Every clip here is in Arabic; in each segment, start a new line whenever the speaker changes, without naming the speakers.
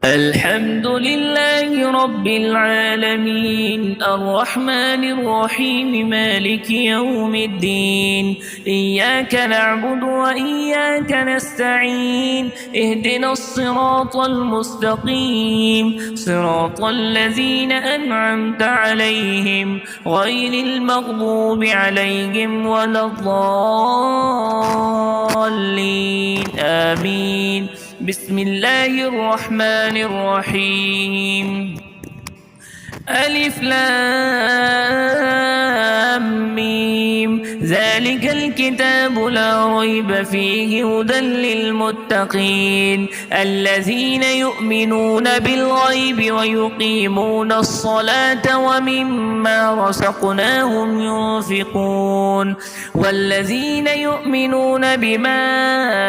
الحمد لله رب العالمين الرحمن الرحيم مالك يوم الدين إياك نعبد وإياك نستعين اهدنا الصراط المستقيم صراط الذين أنعمت عليهم غير المغضوب عليهم ولا الضالين آمين. بسم الله الرحمن الرحيم. ألف لام ميم ذلك الكتاب لا ريب فيه هدى للمتقين الذين يؤمنون بالغيب ويقيمون الصلاة ومما رزقناهم ينفقون والذين يؤمنون بما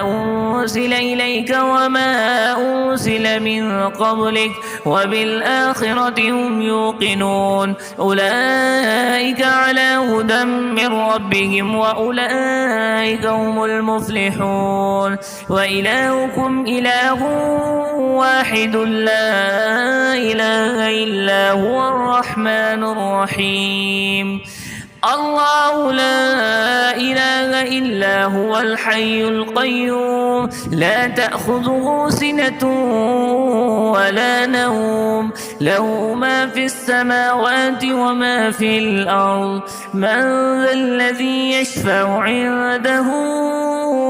أنزل إليك وما أنزل من قبلك وبالآخرة هم يوقنون أولئك على هدى من ربهم وأولئك هم المفلحون وإلهكم إله واحد لا إله إلا هو الرحمن الرحيم الله لا إله إلا هو الحي القيوم لا تأخذه سنة ولا نوم له ما في السماوات وما في الأرض من ذا الذي يشفع عنده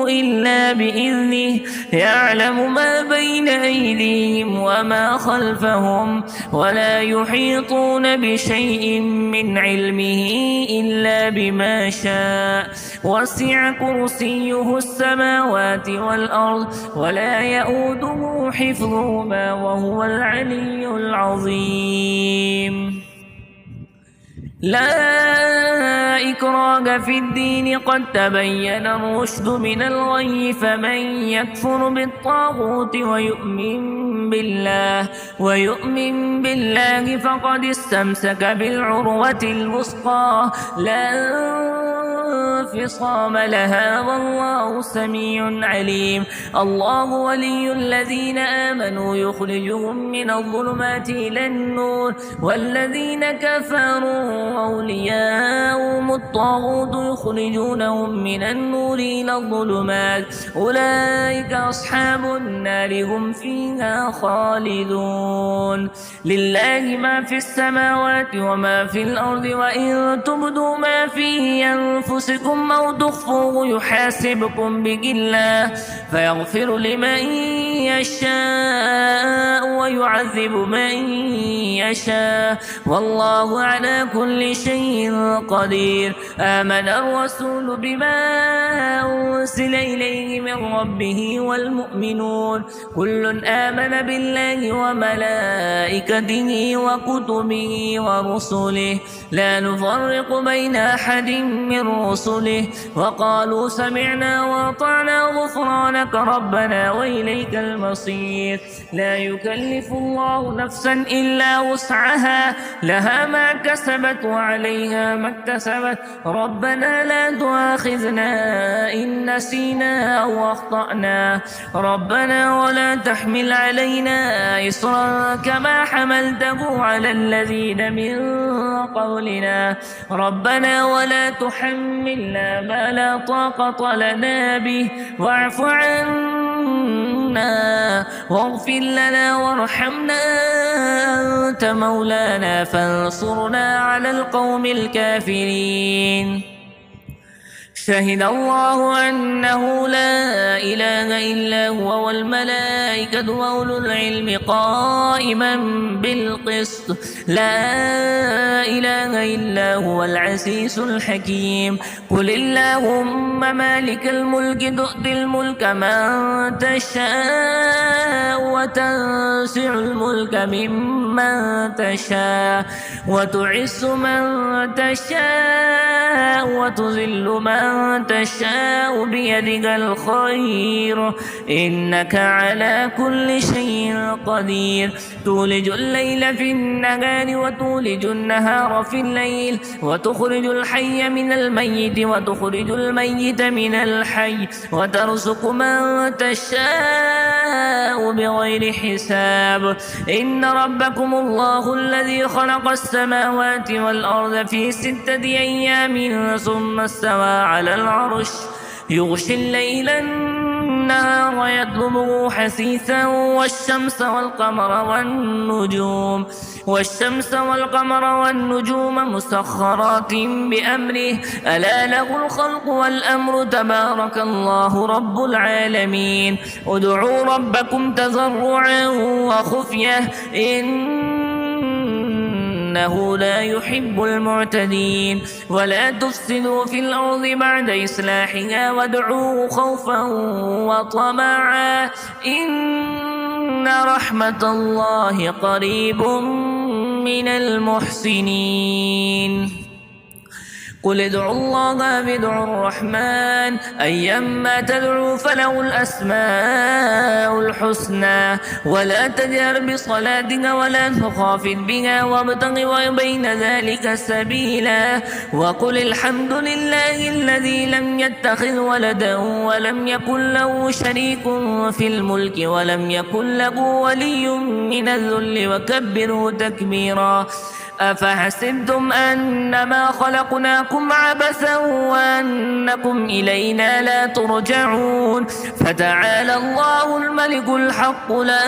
إلا بإذنه يعلم ما بين أيديهم وما خلفهم ولا يحيطون بشيء من علمه إلا بما شاء وسع كرسيه السماوات والأرض ولا يؤوده حفظهما وهو العلي العظيم. لا إكراه في الدين قد تبين الرشد من الغي فمن يكفر بالطاغوت ويؤمن بالله فقد استمسك بالعروة الوثقى لا انفصام لها والله سميع عليم. الله ولي الذين آمنوا يخرجهم من الظلمات إلى النور والذين كفروا أولياءهم الطاغوت يخرجونهم من النور إلى الظلمات أولئك أصحاب النار هم فيها خالدون. لله ما في السماوات وما في الأرض وإن تبدوا ما في أنفسكم أو تخفوه يحاسبكم به الله فيغفر لمن يشاء ويعذب من يشاء والله على كل شيء قدير. آمن الرسول بما أنزل إليه من ربه والمؤمنون كل آمن بالله وملائكته وكتبه ورسله لا نفرق بين أحد من رسله وقالوا سمعنا وأطعنا غفرانك ربنا وإليك المصير. لا يكلف الله نفسا إلا وسعها لها ما كسبت وعليها ما اكتسبت ربنا لا تؤاخذنا إن نسينا أو أخطأنا ربنا ولا تحمل علينا إصرا كما حملته على الذين من قبلنا ربنا ولا تحملنا ما لا طاقة لنا به واعف عنا واغفر لنا وارحمنا أنت مولانا فانصرنا على القوم الكافرين. شهد الله أنه لا إله إلا هو والملائكة وأولو العلم قائما بالقسط لا إله إلا هو العزيز الحكيم. قل اللهم مالك الملك تؤتي الملك من تشاء وتنزع الملك ممن تشاء وتعز من تشاء وتذل من من تشاء بيدك الخير إنك على كل شيء قدير تولج الليل في النهار وتولج النهار في الليل وتخرج الحي من الميت وتخرج الميت من الحي وترزق من تشاء بغير حساب إن ربكم الله الذي خلق السماوات والأرض في 6 أيام ثم استوى على العرش يغشي الليل النهار يطلبه حثيثا والشمس والقمر والنجوم مسخرات بأمره ألا له الخلق والأمر تبارك الله رب العالمين ادعوا ربكم تضرعا وخفية إنه لا يحب المعتدين ولا تفسدوا في الأرض بعد إصلاحها وادعوه خوفا وطمعا إن رحمة الله قريب من المحسنين قل ادعوا الله وادعوا الرحمن أيما تدعوا فله الأسماء الحسنى ولا تجهر بصلاتك ولا تخافت بها وابتغ بين ذلك سبيلا وقل الحمد لله الذي لم يتخذ ولدا ولم يكن له شريك في الملك ولم يكن له ولي من الذل وكبره تكبيرا أفحسبتم أنما خلقناكم عبثا وأنكم إلينا لا ترجعون فتعالى الله الملك الحق لا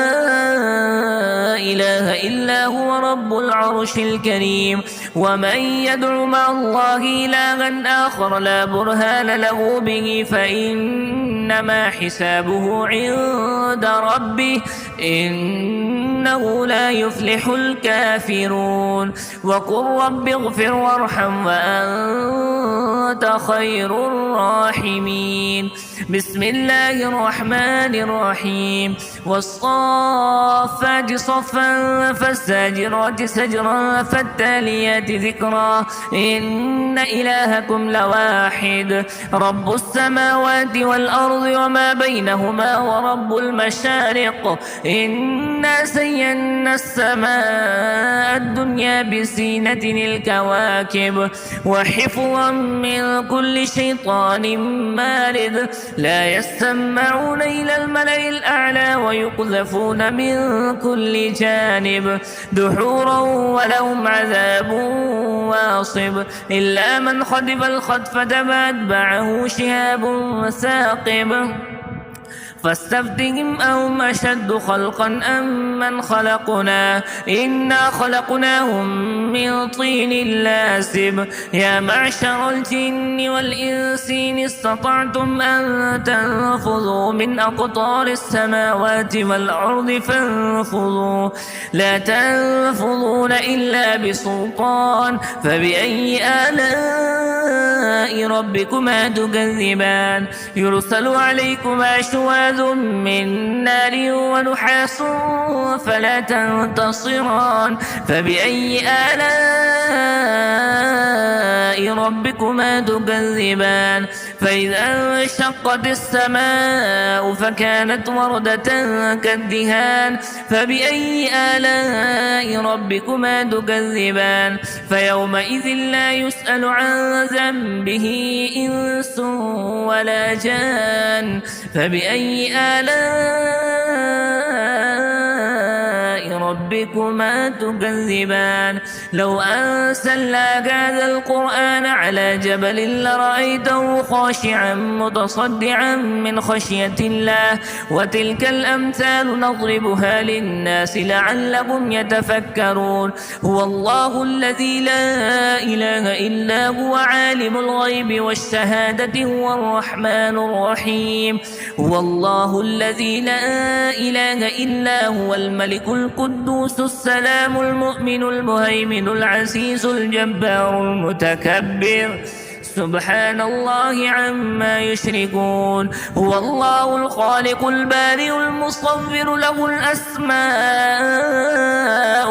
إله إلا هو رب العرش الكريم ومن يدع مع الله إلها آخر لا برهان له به فإنما حسابه عند ربه إنه لا يفلح الكافرون وقل رب اغفر وارحم وأنت خير الراحمين بسم الله الرحمن الرحيم والصافات صفا فالزاجرات سجرا فالتاليات ذكرا إن إلهكم لواحد رب السماوات والأرض وما بينهما ورب المشارق إنا زينا السماء الدنيا بزينة الكواكب وحفظا من كل شيطان مارد لا يستمعون إلى الملأ الأعلى ويقذفون من كل جانب دحورا ولهم عذاب واصب إلا من خطف الخطفة فأتبعه شهاب ثاقب فاستفتهم أهم أشد خلقا أم من خلقنا إنا خلقناهم من طين لازب يا معشر الجن والإنس إن استطعتم أن تنفذوا من أقطار السماوات والأرض فانفذوا لا تنفذون إلا بسلطان فبأي آلاء ربكما تكذبان يرسل عليكما شواذ من نار ونحاس فلا تنتصران فبأي آلاء ربكما تكذبان فإذا انشقت السماء فكانت وردة كالدهان فبأي آلاء ربكما تكذبان فيومئذ لا يسأل عن ذنبه إنس ولا جان فبأي آلاء ربكما تكذبان لو أنزلنا هذا القرآن على جبل لرأيته خاشعا متصدعا من خشية الله وتلك الأمثال نضربها للناس لعلهم يتفكرون هو الله الذي لا إله إلا هو عالم الغيب والشهادة هو الرحمن الرحيم هو الله الذي لا إله إلا هو الملك القدوس السلام المؤمن المهيمن العزيز الجبار المتكبر سبحان الله عما يشركون هو الله الخالق البارئ المصور له الأسماء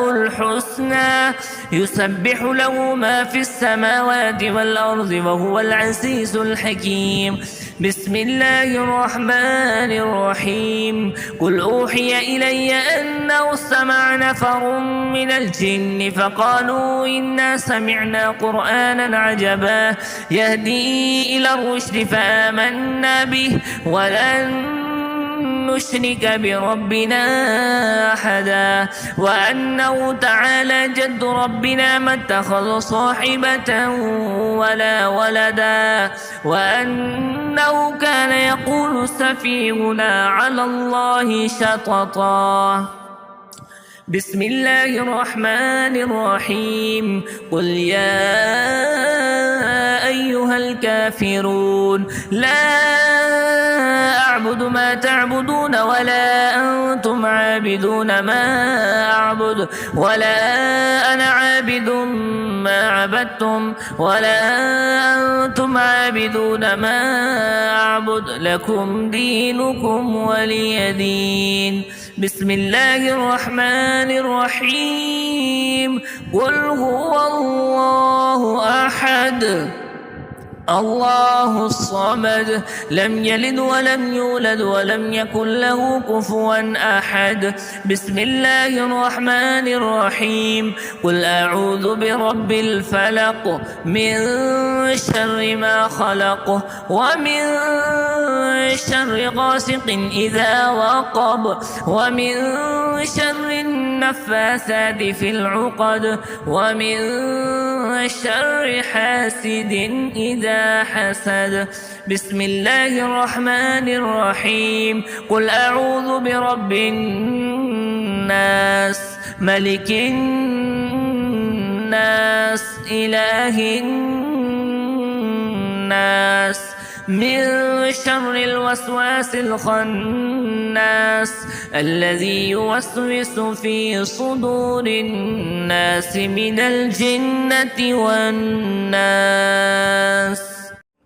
الحسنى يسبح له ما في السماوات والأرض وهو العزيز الحكيم. بسم الله الرحمن الرحيم. قل أوحي إلي أنه استمع نفر من الجن فقالوا إنا سمعنا قرآنا عجبا يهدي إلى الرشد فآمنا به ولن نشرك بربنا أحدا وأنه تعالى جد ربنا ما اتخذ صاحبة ولا ولدا وأنه كان يقول سفيهنا على الله شططا. بسم الله الرحمن الرحيم. قل يا أيها الكافرون لا أعبد ما تعبدون ولا أنتم عابدون ما أعبد ولا أنا عابد ما عبدتم ولا أنتم عابدون ما أعبد لكم دينكم ولي دين. بسم الله الرحمن الرحيم. قل هو الله أحد الله الصمد لم يلد ولم يولد ولم يكن له كفوا أحد. بسم الله الرحمن الرحيم. قل أعوذ برب الفلق من شر ما خلق ومن شر غاسق إذا وقب ومن شر النفاثات في العقد ومن شر حاسد إذا حسد. بسم الله الرحمن الرحيم. قل أعوذ برب الناس ملك الناس إله الناس من شر الوسواس الخناس الذي يوسوس في صدور الناس من الجنة والناس.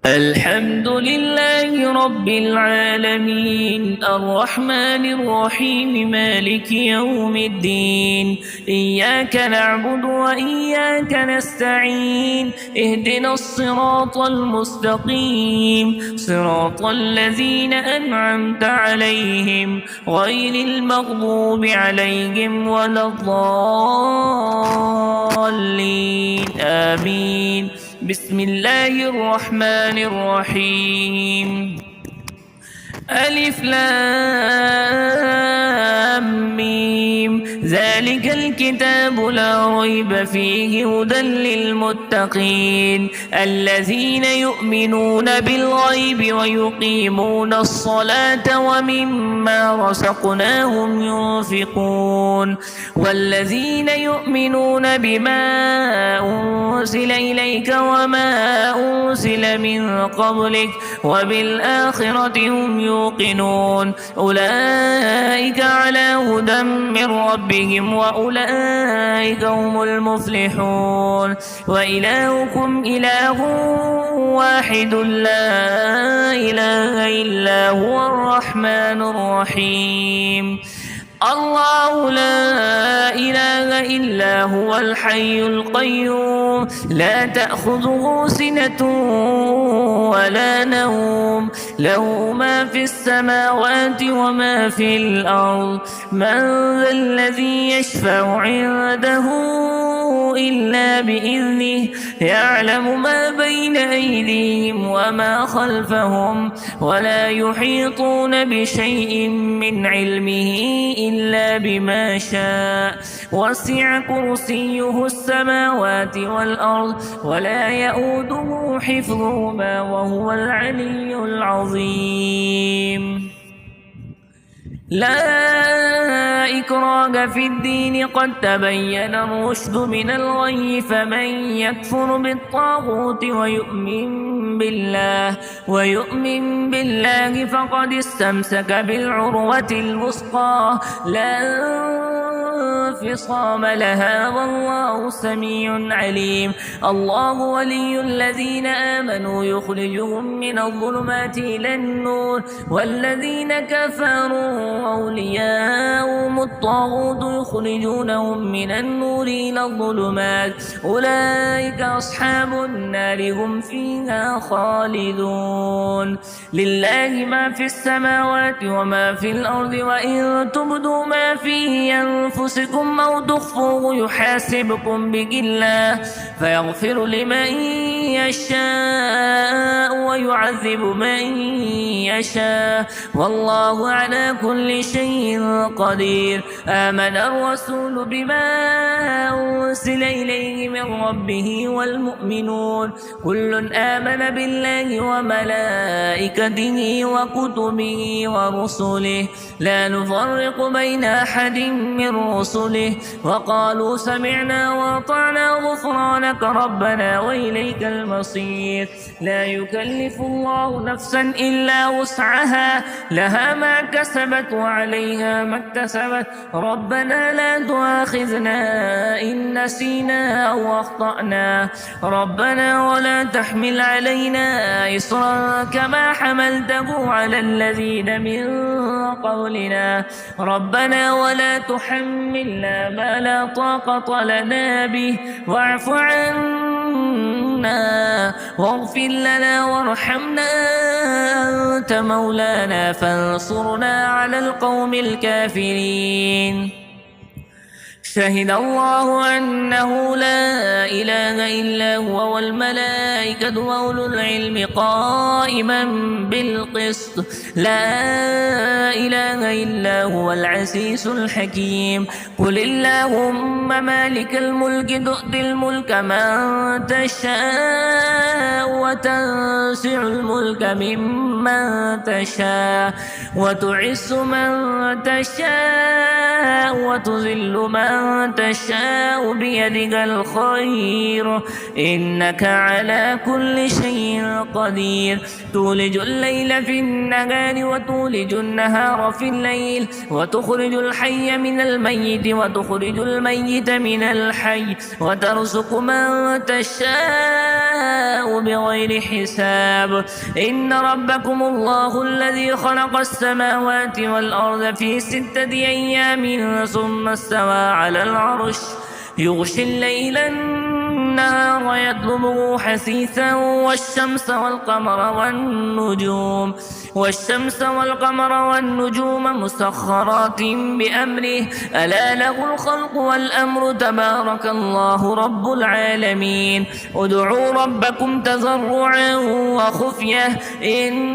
الحمد لله رب العالمين الرحمن الرحيم مالك يوم الدين. إياك نعبد وإياك نستعين اهدنا الصراط المستقيم صراط الذين أنعمت عليهم غير المغضوب عليهم ولا الضالين آمين. بسم الله الرحمن الرحيم. ألف لام ميم ذلك الكتاب لا ريب فيه هدى للمتقين الذين يؤمنون بالغيب ويقيمون الصلاة ومما رزقناهم ينفقون والذين يؤمنون بما أنزل إليك وما أنزل من قبلك وبالآخرة هم يوقنون أولئك على هدى من ربهم وأولئك هم المفلحون. وإلهكم إله واحد لا إله إلا هو الرحمن الرحيم. الله لا إله إلا هو الحي القيوم لا تأخذه سنة ولا نوم له ما في السماوات وما في الأرض من ذا الذي يشفع عنده إلا بإذنه يعلم ما بين أيديهم وما خلفهم ولا يحيطون بشيء من علمه إلا بما شاء وسع كرسيه السماوات والأرض ولا يؤوده حفظهما وهو العلي العظيم. لا إكراه في الدين قد تبين الرشد من الغي فمن يكفر بالطاغوت ويؤمن بالله فقد استمسك بالعروة الوثقى لا انفصام لها والله سميع عليم. الله ولي الذين آمنوا يخرجهم من الظلمات إلى النور والذين كفروا أولياءهم الطاغوت يخرجونهم من النور إلى الظلمات أولئك أصحاب النار هم فيها خالدون. لله ما في السماوات وما في الأرض وإن تبدوا ما في أنفسكم أو تخفوه يحاسبكم به الله فيغفر لمن يشاء ويعذب من يشاء والله على كل شيء قدير. آمن الرسول بما أنزل إليه من ربه والمؤمنون كل آمن بالله وملائكته وكتبه ورسله لا نفرق بين أحد من رسله وقالوا سمعنا وأطعنا غفرانك ربنا وإليك المصير. لا يكلف الله نفسا إلا وسعها لها ما كسبت وعليها ما اكتسبت ربنا لا تؤاخذنا إن نسينا أو أخطأنا ربنا ولا تحمل علينا إصرا كما حملته على الذين من قولنا ربنا ولا تحملنا ما لا طاقة لنا به واعف عنا واغفر لنا وارحمنا أنت مولانا فانصرنا على القوم الكافرين. شهد الله أنه لا إله إلا هو والملائكة وأولو العلم قائما بالقسط لا إله إلا هو العزيز الحكيم. قل اللهم مالك الملك تؤتي الملك من تشاء وتنزع الملك ممن تشاء وتعز من تشاء وتذل من تشاء بيدك الخير إنك على كل شيء قدير. تولج الليل في النهار وتولج النهار في الليل وتخرج الحي من الميت وتخرج الميت من الحي وترزق من تشاء بغير حساب. إن ربكم الله الذي خلق السماوات والأرض في 6 أيام ثم استوى على العرش يغشي الليل النهار يطلبه حثيثا والشمس والقمر والنجوم مسخرات بأمره ألا له الخلق والأمر تبارك الله رب العالمين. ادعوا ربكم تضرعا وخفية إنه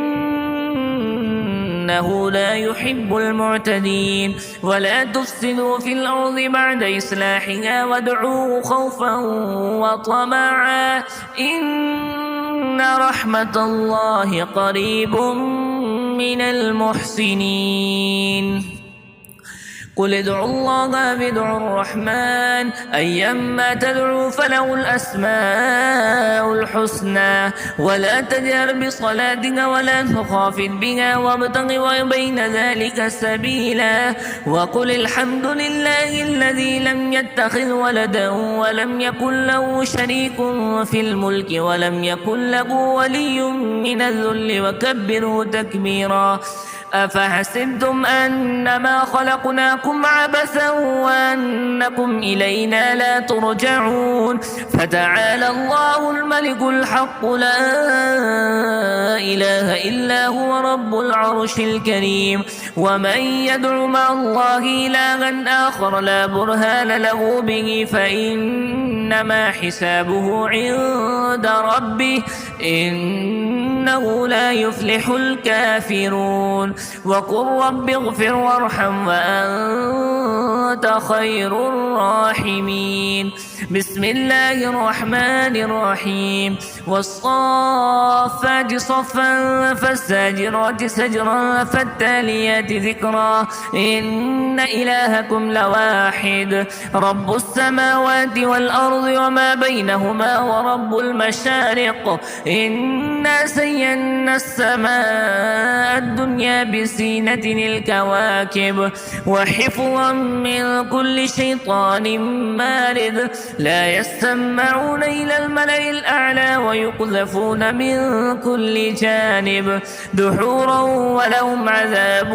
لا يحب المعتدين. ولا تفسدوا في الأرض بعد إصلاحها وادعوه خوفا وطمعا إن رحمة الله قريب من المحسنين. قل ادعوا الله بادعوا الرحمن أيما تدعوا فله الأسماء الحسنى ولا تجهر بصلاتك ولا تخافت بها وابتغ بين ذلك سبيلا. وقل الحمد لله الذي لم يتخذ ولدا ولم يكن له شريك في الملك ولم يكن له ولي من الذل وكبره تكبيرا. أفحسبتم أنما خلقناكم عبثا وأنكم إلينا لا ترجعون فتعالى الله الملك الحق لا إله إلا هو رب العرش الكريم. ومن يدع مع الله إلها آخر لا برهان له به فإنما حسابه عند ربه إنه لا يفلح الكافرون. وقل رب اغفر وارحم وأنت خير الراحمين. بسم الله الرحمن الرحيم. والصافات صفا فالزاجرات سجرا فالتاليات ذكرا إن إلهكم لواحد رب السماوات والأرض وما بينهما ورب المشارق إنا زينا السماء الدنيا بزينة الكواكب وحفظا من كل شيطان مارد لا يستمعون إلى الملأ الأعلى ويقذفون من كل جانب دحورا ولهم عذاب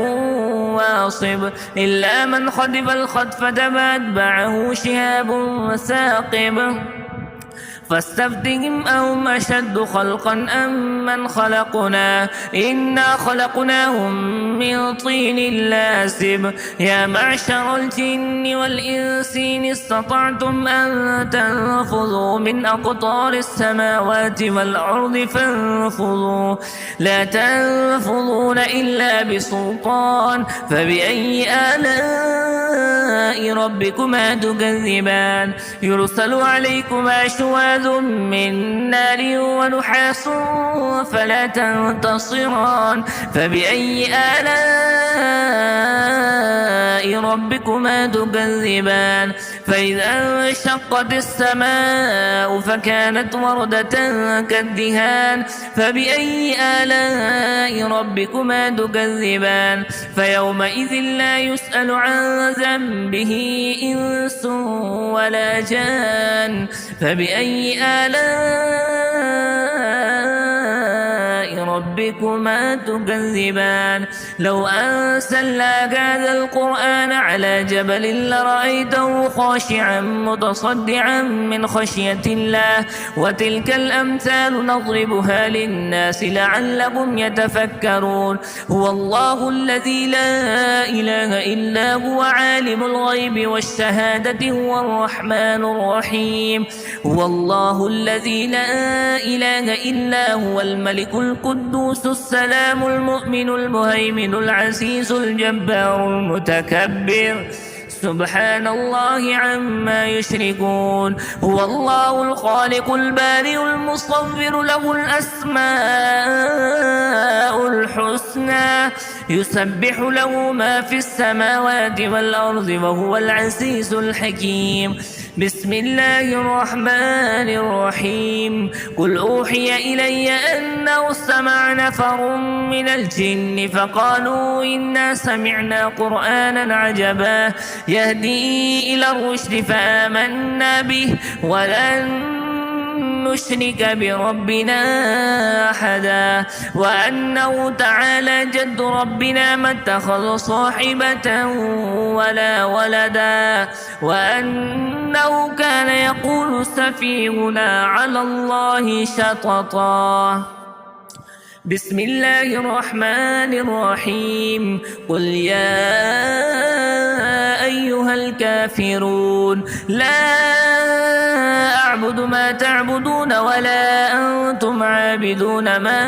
واصب إلا من خطف الخطفة فأتبعه شهاب ثاقب فاستفتهم أهم أشد خلقا أم من خلقنا إنا خلقناهم من طين لازب يا معشر الجن والإنس إن استطعتم أن تنفذوا من أقطار السماوات والأرض فانفذوا لا تنفذون إلا بسلطان فبأي آلاء ربكما تكذبان يرسل عليكما شواذ من نار ونحاس فلا تنتصران فبأي آلاء ربكما تكذبان فإذا انشقت السماء فكانت وردة كالدهان فبأي آلاء ربكما تكذبان فيومئذ لا يسأل عن ذنبه إنس ولا جان فبأي آلاء ربكما تكذبان لو أنزلنا هذا القرآن على جبل لرأيته خاشعا متصدعا من خشية الله وتلك الأمثال نضربها للناس لعلهم يتفكرون هو الله الذي لا إله إلا هو عالم الغيب والشهادة هو الرحمن الرحيم هو الله الذي لا إله إلا هو الملك القدوس السلام المؤمن المهيمن العزيز الجبار المتكبر سبحان الله عما يشركون هو الله الخالق البارئ المصور له الأسماء الحسنى يسبح له ما في السماوات والأرض وهو العزيز الحكيم بسم الله الرحمن الرحيم قل أوحي إلي أنه استمع نفر من الجن فقالوا إنا سمعنا قرآنا عجبا يهدي إلى الرشد فآمنا به ولن نشرك بربنا أحدا وأنه تعالى جد ربنا ما اتخذ صاحبة ولا ولدا وأنه كان يقول سفيهنا على الله شططا بسم الله الرحمن الرحيم قل يا أيها الكافرون لا أعبد ما تعبدون ولا أنتم عابدون ما